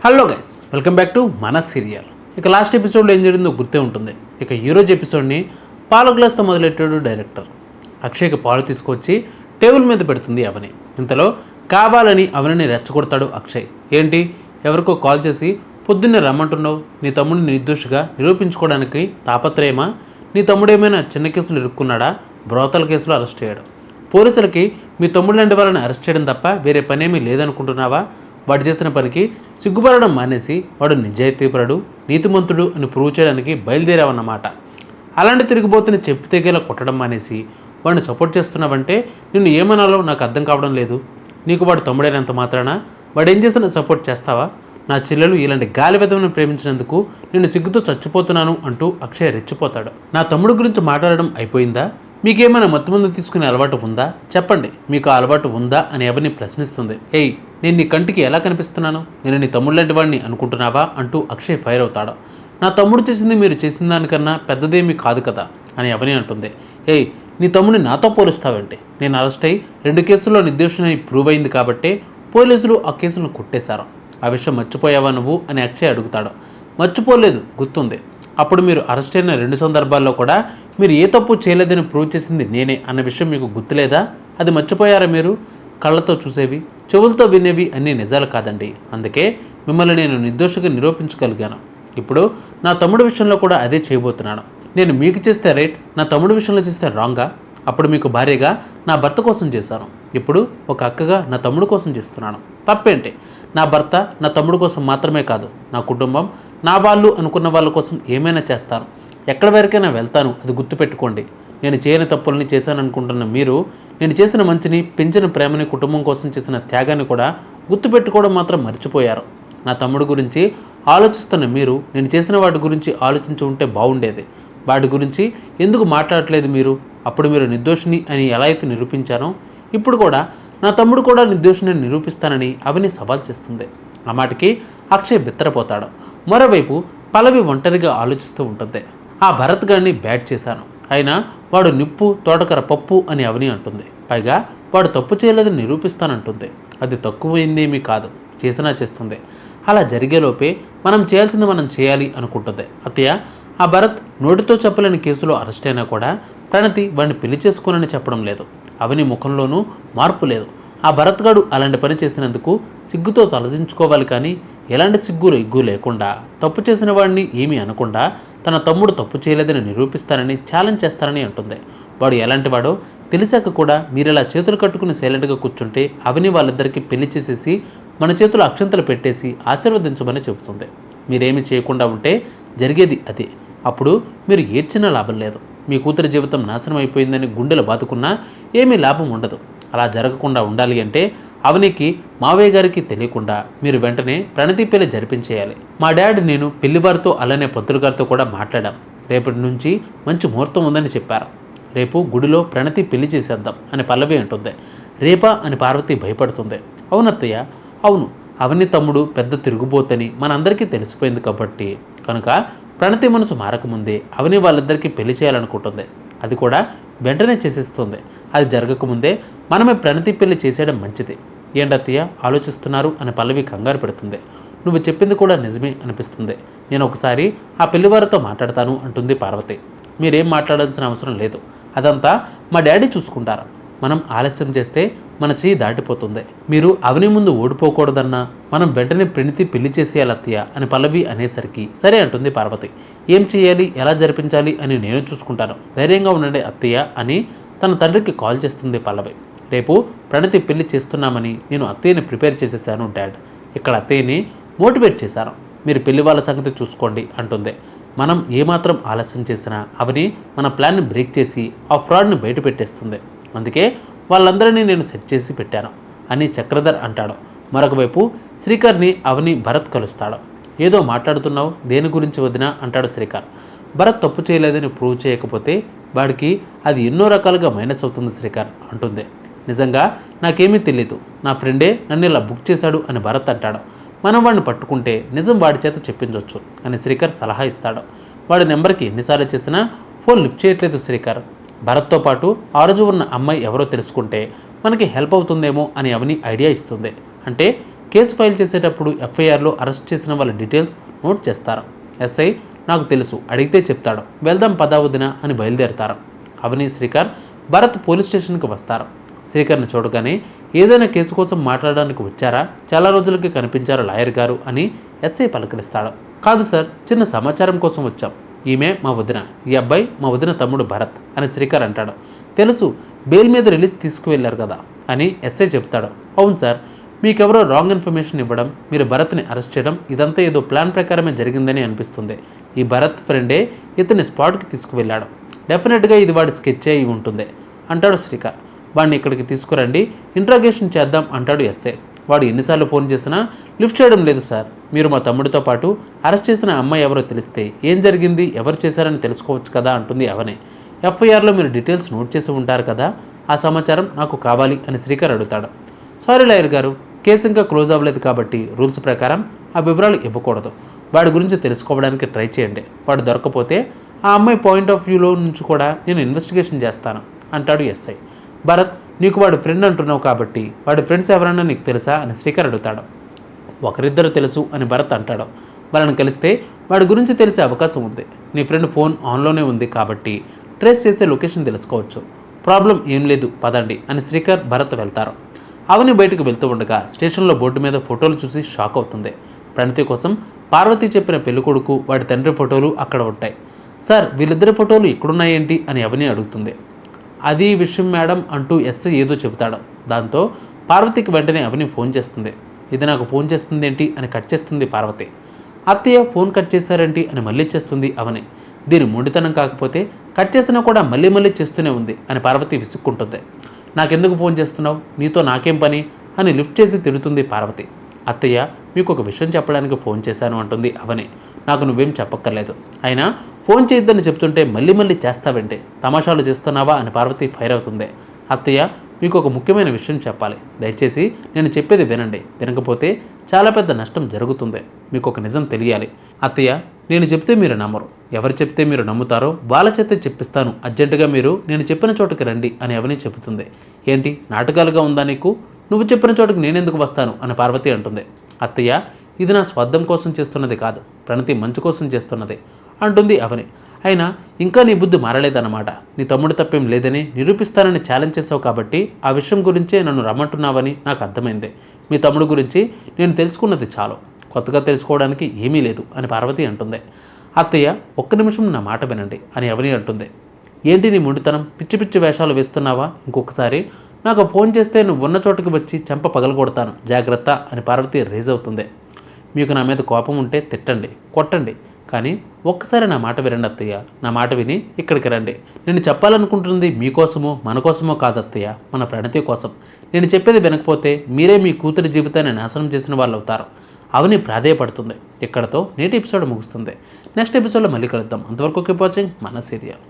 Hello guys, welcome back to మన serial. ఇక last ఎపిసోడ్లో ఏం జరిగిందో గుర్తే ఉంటుంది. ఇక ఈరోజు ఎపిసోడ్ని పాల గ్లాస్తో మొదలెట్టాడు డైరెక్టర్. అక్షయ్కి పాలు తీసుకొచ్చి టేబుల్ మీద పెడుతుంది అవని. ఇంతలో కావాలని అవనిని రెచ్చగొడతాడు అక్షయ్. ఏంటి, ఎవరికో కాల్ చేసి పొద్దున్నే రమ్మంటున్నావు? నీ తమ్ముడిని నిర్దోషిగా నిరూపించుకోవడానికి తాపత్రయమా? నీ తమ్ముడు ఏమైనా చిన్న కేసులు ఇరుక్కున్నాడా? బ్రోతల కేసులో అరెస్ట్ అయ్యాడు. పోలీసులకి మీ తమ్ముడు లాంటి వాళ్ళని అరెస్ట్ చేయడం తప్ప వేరే పనేమీ లేదనుకుంటున్నావా? వాడు చేసిన పనికి సిగ్గుపడడం మానేసి వాడు నిజాయితీపరుడు, నీతిమంతుడు అని ప్రూవ్ చేయడానికి బయలుదేరావన్నమాట. అలాంటి తిరిగిపోతుని చెప్పు తెగేలా కొట్టడం మానేసి వాడిని సపోర్ట్ చేస్తున్నావంటే నిన్ను ఏమనాలో నాకు అర్థం కావడం లేదు. నీకు వాడు తమ్ముడైనంత మాత్రాన వాడు ఏం చేసినా సపోర్ట్ చేస్తావా? నా చెల్లెలు ఇలాంటి గాలి వెధవను ప్రేమించినందుకు నేను సిగ్గుతో చచ్చిపోతున్నాను అంటూ అక్షయ్ రెచ్చిపోతాడు. నా తమ్ముడు గురించి మాట్లాడడం అయిపోయిందా? మీకేమైనా మత్తుమందు తీసుకునే అలవాటు ఉందా? చెప్పండి, మీకు ఆ అలవాటు ఉందా అని ఎవరిని ప్రశ్నిస్తుంది. ఏయ్, నేను నీ కంటికి ఎలా కనిపిస్తున్నాను? నేను నీ తమ్ముడు లాంటి వాడిని అనుకుంటున్నావా అంటూ అక్షయ్ ఫైర్ అవుతాడు. నా తమ్ముడు చేసింది మీరు చేసిన దానికన్నా పెద్దదేమీ కాదు కదా అని ఎవరిని అంటుంది. ఏయ్, నీ తమ్ముడిని నాతో పోలుస్తావంటే? నేను అరెస్ట్ అయ్యి 2 కేసుల్లో నిర్దోషిని ప్రూవ్ అయింది కాబట్టే పోలీసులు ఆ కేసులను కొట్టేశారు. ఆ విషయం మర్చిపోయావా నువ్వు అని అక్షయ్ అడుగుతాడు. మర్చిపోలేదు, గుర్తుంది. అప్పుడు మీరు అరెస్ట్ అయిన 2 సందర్భాల్లో కూడా మీరు ఏ తప్పు చేయలేదని ప్రూవ్ చేసింది నేనే అన్న విషయం మీకు గుర్తులేదా? అది మర్చిపోయారా మీరు? కళ్ళతో చూసేవి, చెవులతో వినేవి అన్నీ నిజాలు కాదండి. అందుకే మిమ్మల్ని నేను నిర్దోషిగా నిరూపించగలిగాను. ఇప్పుడు నా తమ్ముడి విషయంలో కూడా అదే చేయబోతున్నాను. నేను మీకు చేస్తే రైట్, నా తమ్ముడి విషయంలో చేస్తే రాంగా? అప్పుడు మీకు భార్యగా నా భర్త కోసం చేశాను, ఇప్పుడు ఒక అక్కగా నా తమ్ముడు కోసం చేస్తున్నాను. తప్పేంటి? నా భర్త నా తమ్ముడు కోసం మాత్రమే కాదు, నా కుటుంబం, నా వాళ్ళు అనుకున్న వాళ్ళ కోసం ఏమైనా చేస్తాను, ఎక్కడి వరకైనా వెళ్తాను. అది గుర్తుపెట్టుకోండి. నేను చేయని తప్పుల్ని చేశాననుకుంటున్న మీరు నేను చేసిన మంచిని, పెంచిన ప్రేమని, కుటుంబం కోసం చేసిన త్యాగాన్ని కూడా గుర్తుపెట్టుకోవడం మాత్రం మర్చిపోయారు. నా తమ్ముడు గురించి ఆలోచిస్తున్న మీరు నేను చేసిన వాటి గురించి ఆలోచించి ఉంటే బాగుండేది. వాటి గురించి ఎందుకు మాట్లాడట్లేదు మీరు? అప్పుడు మీరు నిర్దోషిని అని ఎలా అయితే నిరూపించానో ఇప్పుడు కూడా నా తమ్ముడు కూడా నిర్దోషిని నిరూపిస్తానని అవని సవాల్ చేస్తుంది. ఆ మాటకి అక్షయ్ బిత్తరపోతాడు. మరోవైపు పల్లవి ఒంటరిగా ఆలోచిస్తూ ఉంటుంది. ఆ భరత్ గారిని బ్యాట్ చేశాను, అయినా వాడు నిప్పు తోటకర పప్పు అని అవని అంటుంది. పైగా వాడు తప్పు చేయలేదని నిరూపిస్తానంటుంది. అది తక్కువైందేమీ కాదు, చేసినా చేస్తుంది. అలా జరిగేలోపే మనం చేయాల్సింది మనం చేయాలి అనుకుంటుంది. అత్తయ్య, ఆ భరత్ నోటితో చెప్పలేని కేసులో అరెస్ట్ అయినా కూడా ప్రణతి వాడిని పెళ్లి చేసుకోనని చెప్పడం లేదు. అవని ముఖంలోనూ మార్పు లేదు. ఆ భరత్ గాడు అలాంటి పని చేసినందుకు సిగ్గుతో తలదించుకోవాలి, కానీ ఎలాంటి ఎగ్గు లేకుండా తప్పు చేసిన వాడిని ఏమీ అనకుండా తన తమ్ముడు తప్పు చేయలేదని నిరూపిస్తానని ఛాలెంజ్ చేస్తానని అంటుంది. వాడు ఎలాంటి వాడో తెలిసాక కూడా మీరు ఇలా చేతులు కట్టుకుని సైలెంట్గా కూర్చుంటే అవని వాళ్ళిద్దరికీ పెళ్లి చేసేసి మన చేతులు అక్షంతలు పెట్టేసి ఆశీర్వదించమని చెబుతుంది. మీరేమీ చేయకుండా ఉంటే జరిగేది అదే. అప్పుడు మీరు ఏడ్చినా లాభం లేదు. మీ కూతురి జీవితం నాశనం అయిపోయిందని గుండెలు బాదుకున్నా ఏమీ లాభం ఉండదు. అలా జరగకుండా ఉండాలి అంటే అవనికి, మావయ్య గారికి తెలియకుండా మీరు వెంటనే ప్రణతి పెళ్లి జరిపించేయాలి. మా డాడీ, నేను పెళ్లివారితో అలానే పంతులు గారితో కూడా మాట్లాడాం. రేపటి నుంచి మంచి ముహూర్తం ఉందని చెప్పారు. రేపు గుడిలో ప్రణతి పెళ్లి చేసేద్దాం అని పల్లవి అంటుంది. రేపా అని పార్వతి భయపడుతుంది. అవునత్తయ్య, అవును, అవని తమ్ముడు పెద్ద తిరుగుబోతని మనందరికీ తెలిసిపోయింది కాబట్టి కనుక ప్రణతి మనసు మారకముందే అవని వాళ్ళిద్దరికీ పెళ్లి చేయాలనుకుంటుంది. అది కూడా వెంటనే చేసేస్తుంది. అది జరగకముందే మనమే ప్రణతి పెళ్లి చేసేయడం మంచిది. ఏంటత్తయ్య ఆలోచిస్తున్నారు అని పల్లవి కంగారు పెడుతుంది. నువ్వు చెప్పింది కూడా నిజమే అనిపిస్తుంది. నేను ఒకసారి ఆ పెళ్లివారితో మాట్లాడతాను అంటుంది పార్వతి. మీరేం మాట్లాడాల్సిన అవసరం లేదు, అదంతా మా డాడీ చూసుకుంటారు. మనం ఆలస్యం చేస్తే మన చెయ్యి దాటిపోతుంది. మీరు అవని ముందు ఓడిపోకూడదన్నా మనం వెంటనే ప్రణతి పెళ్లి చేసేయాలి అత్తయ్య అని పల్లవి అనేసరికి సరే అంటుంది పార్వతి. ఏం చేయాలి, ఎలా జరిపించాలి అని నేను చూసుకుంటాను, ధైర్యంగా ఉండండి అత్తయ్య అని తన తండ్రికి కాల్ చేస్తుంది పల్లవి. రేపు ప్రణతి పెళ్లి చేస్తున్నామని నేను అత్తయ్యని ప్రిపేర్ చేసేసాను డాడ్. ఇక్కడ అత్తయ్యని మోటివేట్ చేశాను. మీరు పెళ్లి వాళ్ళ సంగతి చూసుకోండి అంటుంది. మనం ఏమాత్రం ఆలస్యం చేసినా అవని మన ప్లాన్ని బ్రేక్ చేసి ఆ ఫ్రాడ్ని బయట పెట్టేస్తుంది. అందుకే వాళ్ళందరినీ నేను సెట్ చేసి పెట్టాను అని చక్రధర్ అంటాడు. మరొక వైపు శ్రీకర్ని అవని భరత్ కలుస్తాడు. ఏదో మాట్లాడుతున్నావు, దేని గురించి వదినా అంటాడు శ్రీకర్. భరత్ తప్పు చేయలేదని ప్రూవ్ చేయకపోతే వాడికి అది ఎన్నో రకాలుగా మైనస్ అవుతుంది శ్రీకర్ అంటుంది. నిజంగా నాకేమీ తెలియదు, నా ఫ్రెండే నన్ను ఇలా బుక్ చేశాడు అని భరత్ అంటాడు. మనం వాడిని పట్టుకుంటే నిజం వాడి చేత చెప్పించవచ్చు అని శ్రీకర్ సలహా ఇస్తాడు. వాడి నెంబర్కి ఎన్నిసార్లు చేసినా ఫోన్ లిఫ్ట్ చేయట్లేదు శ్రీకర్. భరత్తో పాటు ఆ రోజు ఉన్న అమ్మాయి ఎవరో తెలుసుకుంటే మనకి హెల్ప్ అవుతుందేమో అని అవని ఐడియా ఇస్తుంది. అంటే కేసు ఫైల్ చేసేటప్పుడు ఎఫ్ఐఆర్లో అరెస్ట్ చేసిన వాళ్ళ డీటెయిల్స్ నోట్ చేస్తారు. ఎస్ఐ నాకు తెలుసు, అడిగితే చెప్తాడు, వెళ్దాం పదా వదిన అని బయలుదేరతారు. అవని, శ్రీకర్, భరత్ పోలీస్ స్టేషన్కి వస్తారు. శ్రీకర్ని చూడగానే ఏదైనా కేసు కోసం మాట్లాడడానికి వచ్చారా, చాలా రోజులకి కనిపించారు లాయర్ గారు అని ఎస్ఐ పలకరిస్తాడు. కాదు సార్, చిన్న సమాచారం కోసం వచ్చాం. ఈమె మా వదిన, ఈ అబ్బాయి మా వదిన తమ్ముడు భరత్ అని శ్రీకర్ అంటాడు. తెలుసు, బెయిల్ మీద రిలీజ్ తీసుకువెళ్ళారు కదా అని ఎస్ఐ చెప్తాడు. అవును సార్, మీకెవరో రాంగ్ ఇన్ఫర్మేషన్ ఇవ్వడం, మీరు భరత్ని అరెస్ట్ చేయడం, ఇదంతా ఏదో ప్లాన్ ప్రకారమే జరిగిందని అనిపిస్తుంది. ఈ భరత్ ఫ్రెండే ఇతన్ని స్పాట్కి తీసుకువెళ్ళాడు. డెఫినెట్గా ఇది వాడి స్కెచ్ అయి ఉంటుంది అంటాడు శ్రీకర్. వాడిని ఇక్కడికి తీసుకురండి, ఇంట్రాగేషన్ చేద్దాం అంటాడు ఎస్ఐ. వాడు ఎన్నిసార్లు ఫోన్ చేసినా లిఫ్ట్ చేయడం లేదు సార్. మీరు మా తమ్ముడితో పాటు అరెస్ట్ చేసిన అమ్మాయి ఎవరో తెలిస్తే ఏం జరిగింది, ఎవరు చేశారని తెలుసుకోవచ్చు కదా అంటుంది అవని. ఎఫ్ఐఆర్లో మీరు డీటెయిల్స్ నోట్ చేసి ఉంటారు కదా, ఆ సమాచారం నాకు కావాలి అని శ్రీకర్ అడుగుతాడు. సారీ లాయర్ గారు, కేసు ఇంకా క్లోజ్ అవ్వలేదు కాబట్టి రూల్స్ ప్రకారం ఆ వివరాలు ఇవ్వకూడదు. వాడి గురించి తెలుసుకోవడానికి ట్రై చేయండి. వాడు దొరకపోతే ఆ అమ్మాయి పాయింట్ ఆఫ్ వ్యూలో నుంచి కూడా నేను ఇన్వెస్టిగేషన్ చేస్తాను అంటాడు ఎస్ఐ. భరత్, నీకు వాడి ఫ్రెండ్ అంటున్నావు కాబట్టి వాడి ఫ్రెండ్స్ ఎవరన్నా నీకు తెలుసా అని శ్రీకర్ అడుగుతాడు. ఒకరిద్దరు తెలుసు అని భరత్ అంటాడు. వాళ్ళని కలిస్తే వాడి గురించి తెలిసే అవకాశం ఉంది. నీ ఫ్రెండ్ ఫోన్ ఆన్లోనే ఉంది కాబట్టి ట్రేస్ చేసే లొకేషన్ తెలుసుకోవచ్చు. ప్రాబ్లం ఏం లేదు, పదండి అని శ్రీకర్, భరత్ వెళ్తారు. అవని బయటకు వెళ్తూ ఉండగా స్టేషన్లో బోర్డు మీద ఫోటోలు చూసి షాక్ అవుతుంది. ప్రణతి కోసం పార్వతి చెప్పిన పెళ్ళికొడుకు, వాడి తండ్రి ఫోటోలు అక్కడ ఉంటాయి. సార్, వీళ్ళిద్దరి ఫోటోలు ఎక్కడున్నాయేంటి అని అవని అడుగుతుంది. అది విషయం మేడం అంటూ ఎస్ఐ ఏదో చెబుతాడు. దాంతో పార్వతికి వెంటనే అవని ఫోన్ చేస్తుంది. ఇది నాకు ఫోన్ చేస్తుంది ఏంటి అని కట్ చేస్తుంది పార్వతి. అత్తయ్య ఫోన్ కట్ చేశారేంటి అని మళ్ళీ చేస్తుంది అవని. దీని మొండితనం కాకపోతే కట్ చేసినా కూడా మళ్ళీ మళ్ళీ చేస్తూనే ఉంది అని పార్వతి విసుక్కుంటుంది. నాకెందుకు ఫోన్ చేస్తున్నావు, నీతో నాకేం పని అని లిఫ్ట్ చేసి తిడుతుంది పార్వతి. అత్తయ్య, మీకు ఒక విషయం చెప్పడానికి ఫోన్ చేశాను అంటుంది అవని. నాకు నువ్వేం చెప్పక్కర్లేదు, అయినా ఫోన్ చేయొద్దని చెప్తుంటే మళ్ళీ మళ్ళీ చేస్తావేంటి, తమాషాలు చేస్తున్నావా అని పార్వతి ఫైర్ అవుతుంది. అత్తయ్య, మీకు ఒక ముఖ్యమైన విషయం చెప్పాలి, దయచేసి నేను చెప్పేది వినండి, వినకపోతే చాలా పెద్ద నష్టం జరుగుతుంది. మీకు ఒక నిజం తెలియాలి. అత్తయ్య, నేను చెప్తే మీరు నమ్మరు, ఎవరు చెప్తే మీరు నమ్ముతారో వాళ్ళ చేతే చెప్పిస్తాను, అర్జెంటుగా మీరు నేను చెప్పిన చోటుకి రండి అని అవని చెబుతుంది. ఏంటి, నాటకాలుగా ఉందా నీకు, నువ్వు చెప్పిన చోటుకి నేనెందుకు వస్తాను అని పార్వతి అంటుంది. అత్తయ్య, ఇది నా స్వార్థం కోసం చేస్తున్నది కాదు, ప్రణతి మంచు కోసం చేస్తున్నది అంటుంది అవని. అయినా ఇంకా నీ బుద్ధి మారలేదన్నమాట. నీ తమ్ముడు తప్పేం లేదని నిరూపిస్తానని ఛాలెంజ్ చేసావు కాబట్టి ఆ విషయం గురించే నన్ను రమ్మంటున్నావని నాకు అర్థమైంది. మీ తమ్ముడు గురించి నేను తెలుసుకున్నది చాలు, కొత్తగా తెలుసుకోవడానికి ఏమీ లేదు అని పార్వతి అంటుంది. అత్తయ్య, ఒక్క నిమిషం నా మాట వినండి అని అవని అంటుంది. ఏంటి నీ మొండితనం, పిచ్చి పిచ్చి వేషాలు వేస్తున్నావా, ఇంకొకసారి నాకు ఫోన్ చేస్తే నువ్వు ఉన్న చోటుకి వచ్చి చెంప పగలగొడతాను, జాగ్రత్త అని పార్వతి రేజ్ అవుతుంది. మీకు నా మీద కోపం ఉంటే తిట్టండి, కొట్టండి, కానీ ఒక్కసారి నా మాట వినండి అత్తయ్య. నా మాట విని ఇక్కడికి రండి. నేను చెప్పాలనుకుంటున్నది మీకోసమో మన కోసమో కాదు అత్తయ్య, మన ప్రణతి కోసం. నేను చెప్పేది వినకపోతే మీరే మీ కూతురి జీవితాన్ని నాశనం చేసిన వాళ్ళు అవుతారు. అవని ప్రాధేయపడుతుంది. ఇక్కడతో నేటి ఎపిసోడ్ ముగుస్తుంది. నెక్స్ట్ ఎపిసోడ్లో మళ్ళీ కలుద్దాం. అంతవరకు కీప్ వాచింగ్ మన సీరియల్.